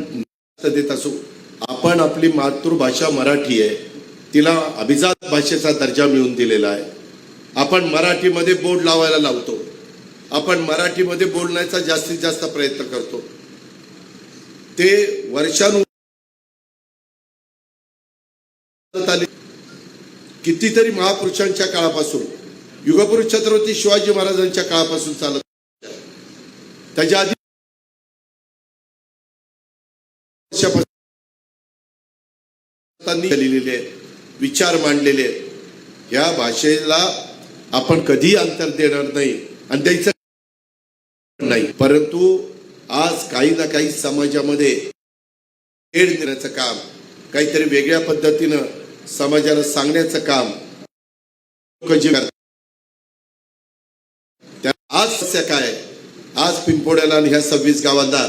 देत असू, आपण आपली मातृभाषा मराठी आहे, तिला अभिजात भाषेचा दर्जा मिळवून दिलेला आहे. आपण मराठीमध्ये बोर्ड लावायला लावतो, आपण मराठीमध्ये बोलण्याचा जास्तीत जास्त प्रयत्न करतो. ते वर्षानु कितीतरी महापुरुषांच्या काळापासून, युगपुरुष छत्रपती शिवाजी महाराजांच्या काळापासून चालत. त्याच्या आधी लिहिलेले विचार मांडलेले. या भाषेला आपण कधी अंतर देणार नाही आणि द्यायचं नाही. परंतु आज काही ना काही समाजामध्ये तेढ देण्याचं काम, काहीतरी वेगळ्या पद्धतीनं समाजाला सांगण्याचं काम लोक जे करतात आज समस्या काय आहे? आज पिंपोड्याला आणि ह्या 26 गावांना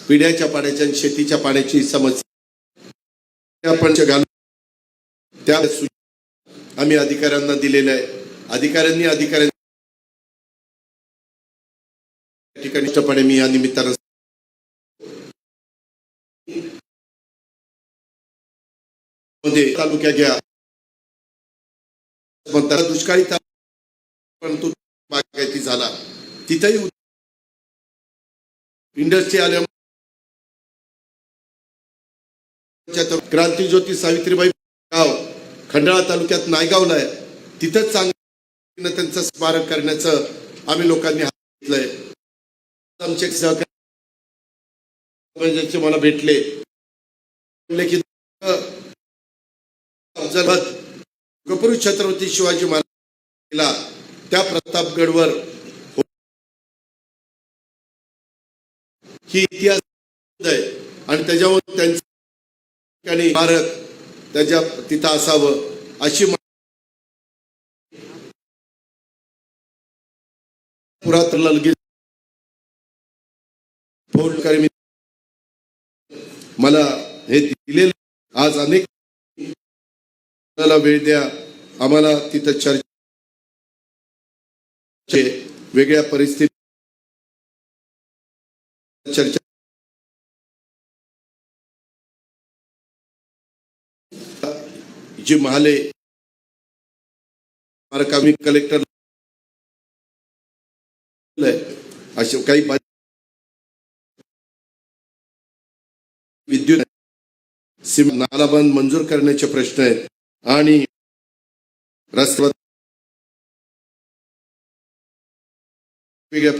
पिण्याच्या पाण्याच्या आणि शेतीच्या पाण्याची समस्या आपण घालू त्या आम्ही अधिकाऱ्यांना दिलेल्या आहे. अधिकाऱ्यांनी ठिकाणी मी या निमित्तानं मध्ये तालुक्या घ्या म्हणतात दुष्काळी परंतु बागायती झाला तिथेही इंडस्ट्री आल्यामुळे क्रांती ज्योती सावित्रीबाई गाव खंडाळा तालुक्यात नायगावला आहे. तिथंच चांगलं त्यांचं स्मारक करण्याचं आम्ही लोकांनी हात घेतलंय. आमचे सहकारी मला भेटले की कपूर छत्रपती शिवाजी महाराज त्या प्रतापगडवर ही इतिहास आहे आणि त्याच्यावर त्यांच्या स्मारक त्याच्या तिथं असावं अशी पुरातन लगेच मला हे दिलेलं आज अनेक वेळ द्या आम्हाला तिथं चर्चा वेगळ्या परिस्थिती चर्चा जी महाले आम्ही कलेक्टर असे काही विद्युत नालाबंद मंजूर करण्याचे प्रश्न आहेत आणि रस्त्यावर वेगळ्या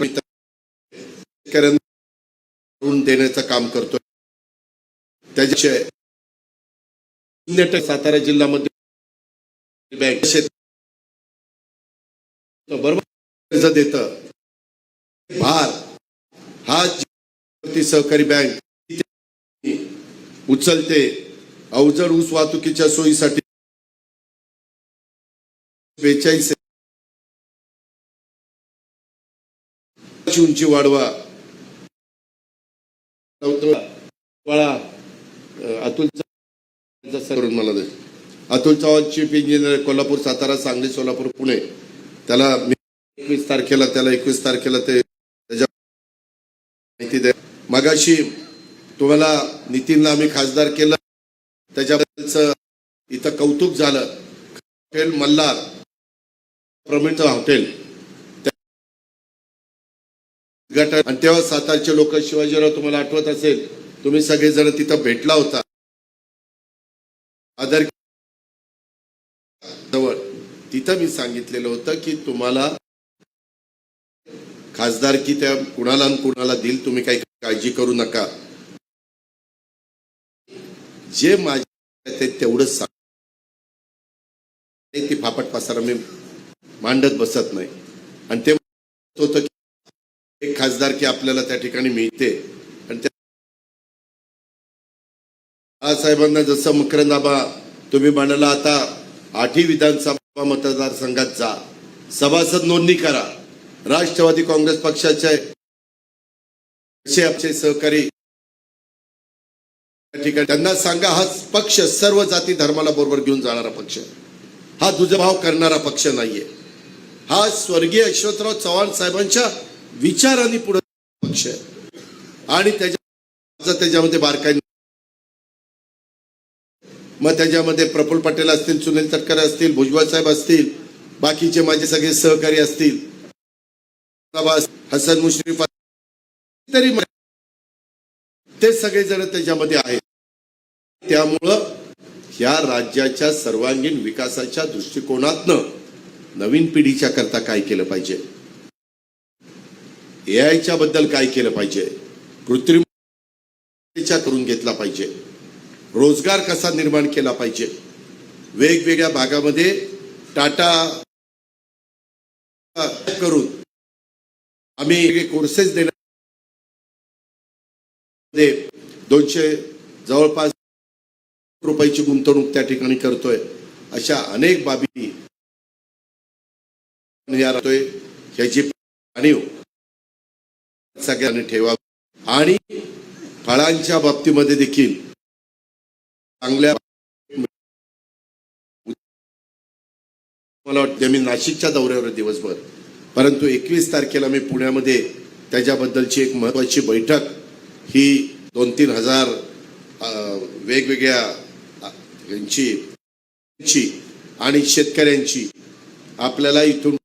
शेतकऱ्यांना देण्याचं काम करतोय. त्याच्याशिवाय सातारा जिल्ह्यामध्ये बँक बरोबर कर्ज देत भार हा सहकारी बँक उचलते. अवजड ऊस वाहतुकीच्या सोयीसाठी 42 उंची वाढवा. अतुल मला अतुल चव्हाण चीफ इंजिनियर कोल्हापूर सातारा सांगली सोलापूर पुणे त्याला 21 तारखेला ते त्याच्या माहिती द्या. मगाशी तुम्हाला नितीनला आम्ही खासदार केलं त्याच्याबद्दलच इथं कौतुक झालं. हॉटेल मल्हार प्रमित हॉटेल आणि तेव्हा सातारचे लोक शिवाजीराव तुम्हाला आठवत असेल तुम्ही सगळेजण तिथं भेटला होता. आदर जवळ तिथं मी सांगितलेलं होतं की तुम्हाला खासदारकी त्या कुणाला देईल तुम्ही काही काळजी करू नका. जे माझे ते तेवढंच सांग ती फापट पसारा मी मांडत बसत नाही. आणि ते होतं की एक खासदारकी आपल्याला त्या ठिकाणी मिळते आणि त्या साहेबांना जसं मकरंदाबा तुम्ही म्हणाला आता 8ही विधानसभा मतदारसंघात जा सभासद नोंदणी करा. राष्ट्रवादी काँग्रेस पक्षाचे आमचे सहकारी ठिकाणी त्यांना सांगा हा पक्ष सर्व जाती धर्माला बरोबर घेऊन जाणारा पक्ष हा दुजाभाव करणारा पक्ष नाहीये. हा स्वर्गीय यशवंतराव चव्हाण साहेबांच्या विचारांनी पुढे पक्ष आहे आणि त्याच्यामध्ये बारकाई मग त्याच्यामध्ये प्रफुल्ल पटेल असतील सुनील तटकरे असतील भुजबळ साहेब असतील बाकीचे माझे सगळे सहकारी असतील हसन मुश्रीफ तरी ते सगळेजण त्याच्यामध्ये आहेत. त्यामुळं ह्या राज्याच्या सर्वांगीण विकासाच्या दृष्टिकोनातनं नवीन पिढीच्या करता काय केलं पाहिजे एआयच्या बद्दल काय केलं पाहिजे कृत्रिम करून घेतला पाहिजे रोजगार कसा निर्माण केला पाहिजे वेगवेगळ्या भागामध्ये टाटा करून आम्ही कोर्सेस देण्यामध्ये 200 जवळपास रुपयाची गुंतवणूक त्या ठिकाणी करतोय. अशा अनेक बाबी ह्याची आणि सगळ्यांनी ठेवा आणि फळांच्या बाबतीमध्ये देखील चांगल्या मला वाटतं मी नाशिकच्या दौऱ्यावर दिवसभर, परंतु 21 तारखेला मी पुण्यामध्ये त्याच्याबद्दलची एक महत्वाची बैठक ही 2-3 हजार वेगवेगळ्या यांची आणि शेतकऱ्यांची आपल्याला इथून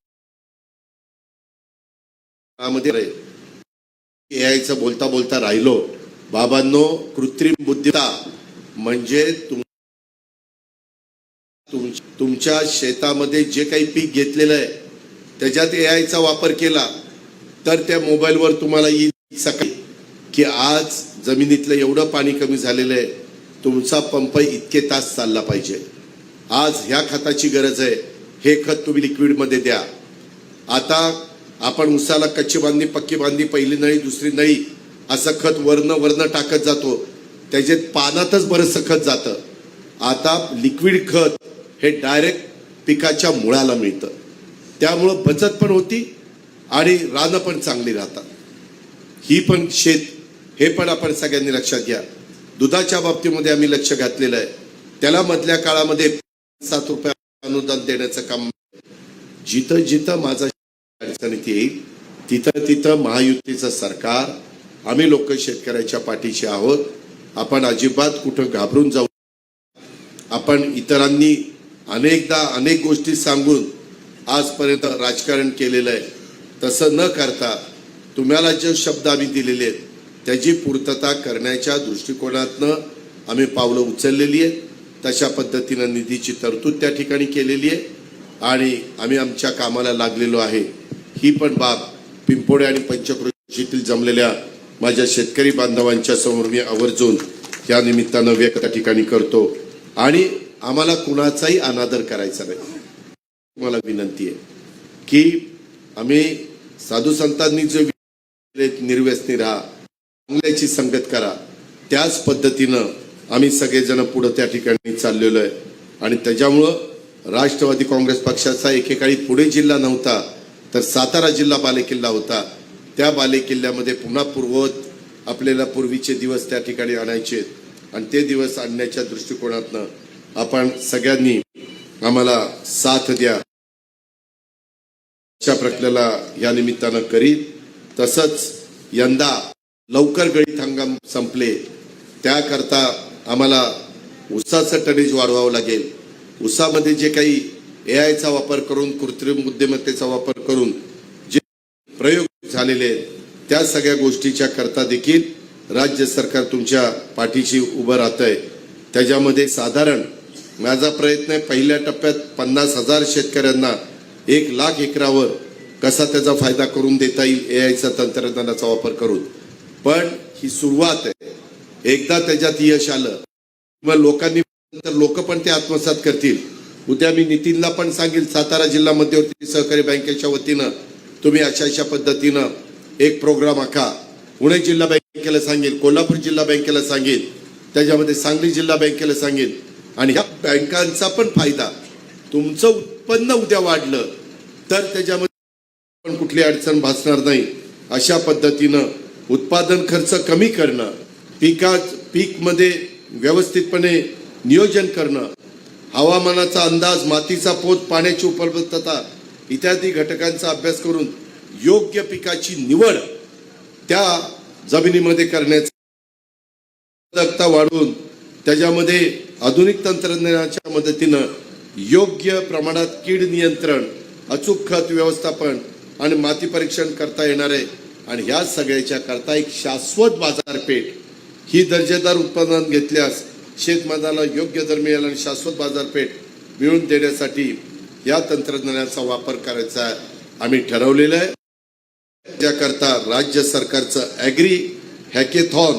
यायचं बोलता बोलता राहिलो. बाबांनो, कृत्रिम बुद्धिमत्ता म्हणजे तुमच्या शेतामध्ये जे काही पीक घेतलेलं आहे त्याच्यात एआयचा वापर केला तर त्या मोबाईलवर तुम्हाला येईल सकाळी की आज जमिनीतलं एवढं पाणी कमी झालेलं आहे, तुमचा पंप इतके तास चालला पाहिजे, आज ह्या खताची गरज आहे, हे खत तुम्ही लिक्विडमध्ये द्या. आता आपण उसाला कच्ची बांधणी, पक्की बांधणी, पहिली नळी, दुसरी नळी असं खत वर्ण टाकत जातो, त्याच्यात पानातच बरंचसं खत जातं. आता लिक्विड खत हे डायरेक्ट पिकाच्या मुळाला मिळतं, त्यामुळं बचत पण होती आणि रानं पण चांगली राहतात. ही पण शेत हे पण आपण सगळ्यांनी लक्षात घ्या. दुधाच्या बाबतीमध्ये आम्ही लक्ष घातलेलं आहे, त्याला मधल्या काळामध्ये 7 रुपये अनुदान देण्याचं काम. जिथं जिथं माझा अडचणीत येईल तिथं महायुतीचं सरकार, आम्ही लोक शेतकऱ्याच्या पाठीशी आहोत. आपण अजिबात कुठं घाबरून जाऊ. आपण इतरांनी अनेकदा अनेक गोष्टी सांगून आजपर्यंत राजकारण केलेलं आहे, तसं न करता तुम्हाला जे शब्द आम्ही दिलेले आहेत त्याची पूर्तता करण्याच्या दृष्टिकोनातनं आम्ही पावलं उचललेली आहेत. तशा पद्धतीनं निधीची तरतूद त्या ठिकाणी केलेली आहे आणि आम्ही आमच्या कामाला लागलेलो आहे. ही पण बाब पिंपोडे आणि पंचक्रोशीतील जमलेल्या माझ्या शेतकरी बांधवांच्या समोर मी आवर्जून या निमित्तानं व्यक्त त्या ठिकाणी करतो. आणि आम्हाला कुणाचाही अनादर करायचा नाही. तुम्हाला विनंती आहे की आम्ही साधू संतांनी जो निर्व्यसनी राहा, चांगल्याची संगत करा, त्याच पद्धतीनं आम्ही सगळेजण पुढे त्या ठिकाणी चाललेलो आहे. आणि त्याच्यामुळं राष्ट्रवादी काँग्रेस पक्षाचा एकेकाळी पुणे जिल्हा नव्हता तर सातारा जिल्हा बालेकिल्ला होता. त्या बालेकिल्ल्यामध्ये पुन्हा पूर्ववत आपल्याला पूर्वीचे दिवस त्या ठिकाणी आणायचे आणि ते दिवस आणण्याच्या दृष्टिकोनातनं आपण सगळ्यांनी आम्हाला साथ द्या अशा प्रक्रियेला या निमित्तानं करीत. तसंच यंदा लवकर गळीत हंगाम संपले त्याकरता आम्हाला ऊसाचं टनेज वाढवावं लागेल. ऊसामध्ये जे काही एआयचा वापर करून, कृत्रिम बुद्धिमत्तेचा वापर करून जे प्रयोग झालेले आहेत त्या सगळ्या गोष्टीच्या करता देखील राज्य सरकार तुमच्या पाठीशी उभं राहतंय. त्याच्यामध्ये साधारण माझा प्रयत्न आहे पहिल्या टप्प्यात 50,000 शेतकऱ्यांना 1,00,000 एकरावर कसा त्याचा फायदा करून देता येईल एआयचा तंत्रज्ञानाचा वापर करून. पण ही सुरुवात आहे. एकदा त्याच्यात यश आलं मग लोकांनी लोक पण ते आत्मसात करतील. उद्या मी नितीनला पण सांगेल, सातारा जिल्हा मध्यवर्ती सहकारी बँकेच्या वतीनं तुम्ही अशा पद्धतीनं एक प्रोग्राम आखा. पुणे जिल्हा बँकेला सांगेल, कोल्हापूर जिल्हा बँकेला सांगेल, त्याच्यामध्ये सांगली जिल्हा बँकेला सांगेल. आणि ह्या बँकांचा पण फायदा, तुमचं उत्पन्न उद्या वाढलं तर त्याच्यामध्ये पण कुठली अडचण भासणार नाही. अशा पद्धतीनं उत्पादन खर्च कमी करणं, पीकमध्ये व्यवस्थितपणे नियोजन करणं, हवामानाचा अंदाज, मातीचा पोत, पाण्याची उपलब्धता इत्यादी घटकांचा अभ्यास करून योग्य पिकाची निवड त्या जमिनीमध्ये करण्याचा वाढवून त्याच्यामध्ये आधुनिक तंत्रज्ञानाच्या मदतीनं योग्य प्रमाणात कीड नियंत्रण, अचूक खत व्यवस्थापन आणि माती परीक्षण करता येणार आहे. आणि ह्या सगळ्याच्या करता एक शाश्वत बाजारपेठ, ही दर्जेदार उत्पादन घेतल्यास शेतमालाला योग्य दर मिळेल आणि शाश्वत बाजारपेठ मिळवून देण्यासाठी या तंत्रज्ञानाचा वापर करायचा आम्ही ठरवलेलं आहे. त्याकरता राज्य सरकारचं ॲग्री हॅकेथॉन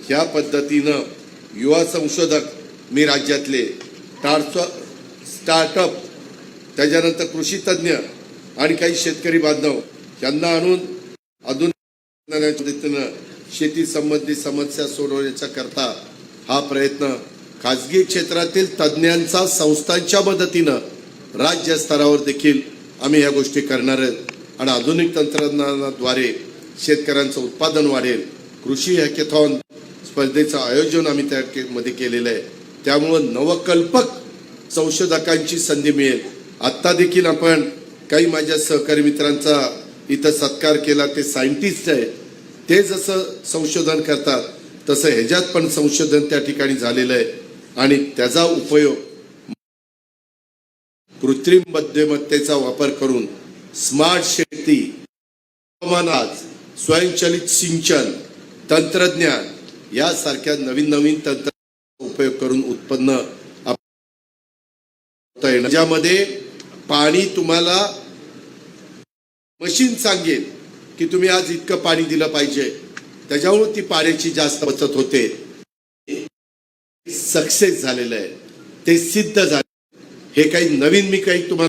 ह्या पद्धतीनं युवा संशोधक मी राज्यातले स्टार्टअप, त्याच्यानंतर कृषी तज्ज्ञ आणि काही शेतकरी बांधव यांना आणून आधुनिक पद्धतीनं शेती संबंधी समस्या सोडवण्याच्या करता हा प्रयत्न खाजगी क्षेत्रातील तज्ज्ञांचा संस्थांच्या मदतीनं राज्य स्तरावर देखील आम्ही ह्या गोष्टी करणार आहेत आणि आधुनिक तंत्रज्ञानाद्वारे शेतकऱ्यांचं उत्पादन वाढेल. कृषी हॅकेथॉन स्पर्धेचं आयोजन आम्ही त्यामध्ये केलेलं आहे. त्यामुळं नवकल्पक संशोधकांची संधी मिळेल. आत्ता देखील आपण काही माझ्या सहकारी मित्रांचा इथं सत्कार केला. ते सायंटिस्ट आहे. ते जसं संशोधन करतात तसं ह्याच्यात पण संशोधन त्या ठिकाणी झालेलं आहे आणि त्याचा उपयोग कृत्रिम बुद्धिमत्तेचा वापर करून स्मार्ट शेती, हवामान, स्वयंचलित सिंचन, तंत्रज्ञान यासारख्या नवीन नवीन तंत्राचा उपयोग करून उत्पन्न ज्यामध्ये पाणी तुम्हाला मशीन सांगेल की तुम्ही आज इतकं पाणी दिलं पाहिजे, त्याच्यामुळे ती पाण्याची जास्त बचत होते. सक्सेस झालेलं आहे, ते सिद्ध झाले. हे काही नवीन मी काही तुम्हाला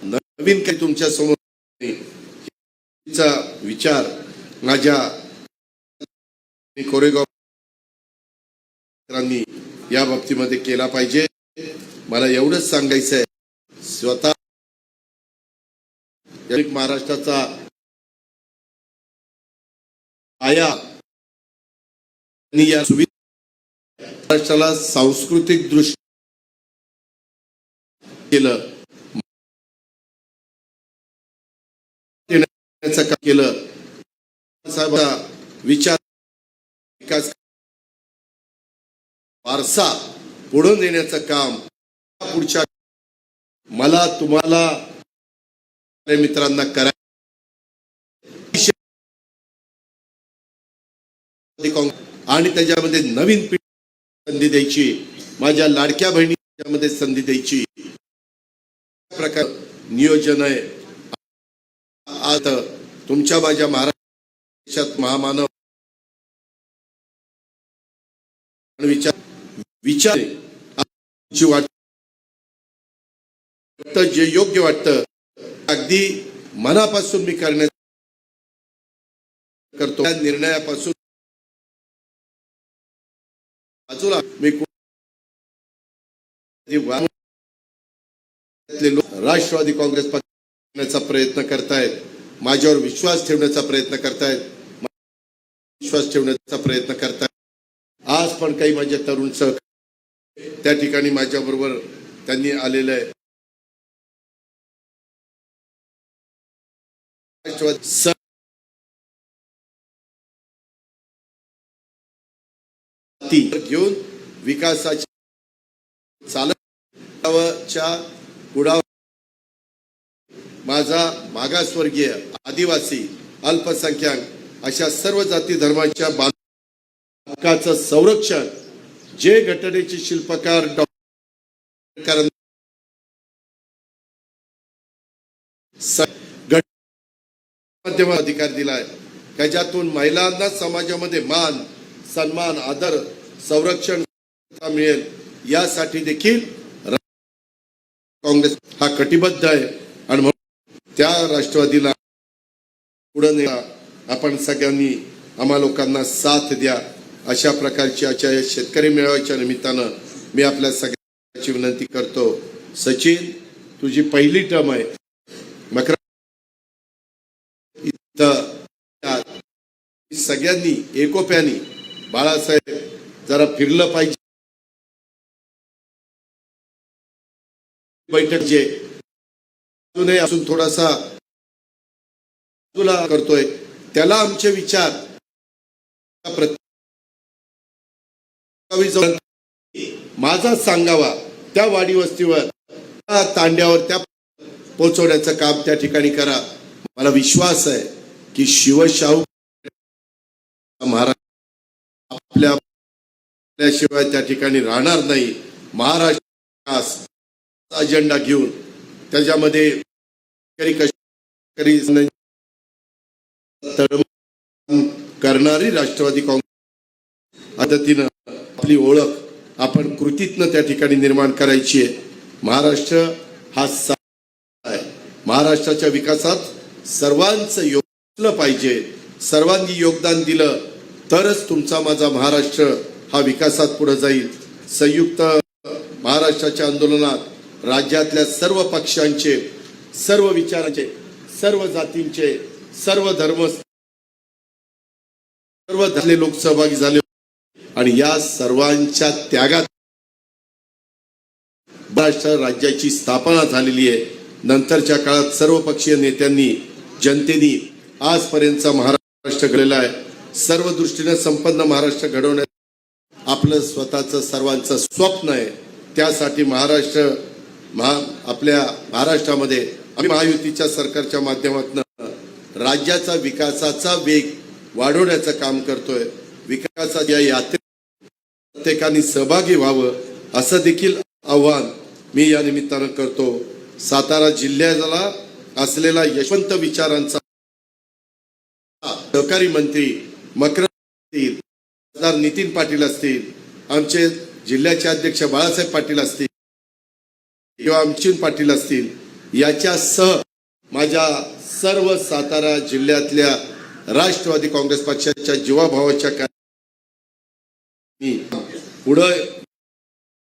नवीन काही तुमच्या समोर विचार माझ्या कोरेगावकरांनी या बाबतीमध्ये केला पाहिजे. मला एवढंच सांगायचं आहे, स्वतः महाराष्ट्राचा आया या सुविधा महाराष्ट्राला सांस्कृतिक दृष्टी केलं केलं साहेबांचा विचार विकास वारसा पुढे नेण्याचं काम पुढच्या मला तुम्हाला मित्रांना करायचं आणि त्याच्यामध्ये नवीन पिढी संधी द्यायची. माझ्या लाडक्या बहिणीमध्ये संधी द्यायची प्रकार नियोजन आहे. आता तुमच्या माझ्या महाराष्ट्रात महामानव विचार वाटतं जे योग्य वाटतं अगदी मनापासून मी करण्याचा करतो. त्या निर्णयापासून बाजूला मी राष्ट्रवादी काँग्रेस पक्षाचा प्रयत्न करतायत, माझ्यावर विश्वास ठेवण्याचा प्रयत्न करतायत, विश्वास ठेवण्याचा प्रयत्न करतायत. आज पण काही माझे तरुण सहकारी त्या ठिकाणी माझ्या बरोबर त्यांनी आलेलं आहे. घेऊन विकासाच्या चालकाच्या गुडावर माझा मागासवर्गीय, आदिवासी, अल्पसंख्याक अशा सर्व जाती धर्माच्या हक्काचं संरक्षण जे घटनेचे शिल्पकार डॉक्टर माध्यम अधिकार दिलाय, त्याच्यातून महिलांना समाजामध्ये मान, सन्मान, आदर, संरक्षण मिळेल यासाठी देखील काँग्रेस हा कटिबद्ध आहे. आणि म्हणून त्या राष्ट्रवादीला पुढे नेला आपण सगळ्यांनी आम्हा लोकांना साथ द्या. अशा प्रकारची आजच्या शेतकरी मेळाव्याच्या निमित्तानं मी आपल्या सगळ्यांची विनंती करतो. सचिन, तुझी पहिली टर्म आहे. मकरा सगळ्यांनी एकोप्याने बाळासाहेब जरा फिरलं पाहिजे. बैठक जे अजून थोडासा तुला करतोय त्याला आमचे विचार माझा सांगावा त्या वाडी वस्तीवर त्या तांड्यावर त्या पोहोचवण्याचं काम त्या ठिकाणी करा. मला विश्वास आहे की शिवशाहू महाराज आपल्याशिवाय त्या ठिकाणी राहणार नाही. महाराष्ट्र अजेंडा घेऊन त्याच्यामध्ये करणारी राष्ट्रवादी काँग्रेस पद्धतीनं आपली ओळख आपण कृतीतनं त्या ठिकाणी निर्माण करायची आहे. महाराष्ट्र हा आहे. महाराष्ट्राच्या विकासात सर्वांचं योगदान पाहिजे. सर्वांनी योगदान दिलं तरच तुमचा माझा महाराष्ट्र हा विकासात पुढे जाईल. संयुक्त महाराष्ट्राच्या आंदोलनात राज्यातल्या सर्व पक्षांचे, सर्व विचारांचे, सर्व जातींचे, सर्व धर्म, सर्व धर्मातले लोक सहभागी झाले आणि या सर्वांच्या त्यागात महाराष्ट्र राज्याची स्थापना झालेली आहे. नंतरच्या काळात सर्वपक्षीय नेत्यांनी, जनतेने आजपर्यंतचा महाराष्ट्र घडलेला आहे. सर्व दृष्टीने संपन्न महाराष्ट्र घडवण्यात आपलं स्वतःचं सर्वांचं स्वप्न आहे. त्यासाठी आपल्या महाराष्ट्रामध्ये आम्ही महायुतीच्या सरकारच्या माध्यमातून राज्याचा विकासाचा वेग वाढवण्याचं काम करतोय. विकासाच्या यात्रेत प्रत्येकाने सहभागी व्हावं असं देखील आव्हान मी या निमित्तानं करतो. सातारा जिल्ह्याला असलेला यशवंत विचारांचा सहकारी मंत्री मकरंद असतील, खासदार नितीन पाटील असतील, आमचे जिल्ह्याचे अध्यक्ष बाळासाहेब पाटील असतील किंवा आमचिन पाटील असतील, याच्यासह माझ्या सर्व सातारा जिल्ह्यातल्या राष्ट्रवादी काँग्रेस पक्षाच्या जीवाभावाच्या पुढे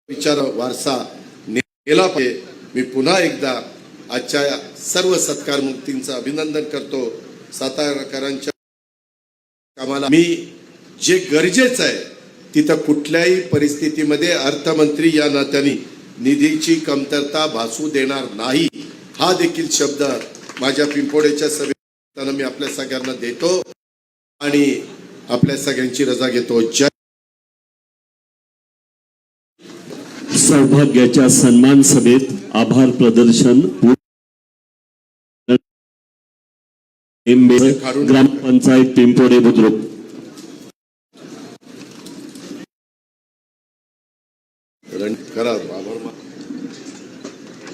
विचार वारसा नेला पाहिजे. मी पुन्हा एकदा आजच्या सर्व सत्कारमुक्तींचं अभिनंदन करतो. सातारकरांच्या कामाला मी जे गरजेचं आहे तिथं कुठल्याही परिस्थितीमध्ये अर्थमंत्री या नात्याने निधीची कमतरता भासू देणार नाही, हा देखील शब्द माझ्या पिंपोडेच्या सभेत मी आपल्या सगळ्यांना देतो आणि आपल्या सगळ्यांची रजा घेतो. जय. सौभाग्याच्या सन्मान सभेत आभार प्रदर्शन ग्रामपंचायत पिंपोडे बुद्रुक.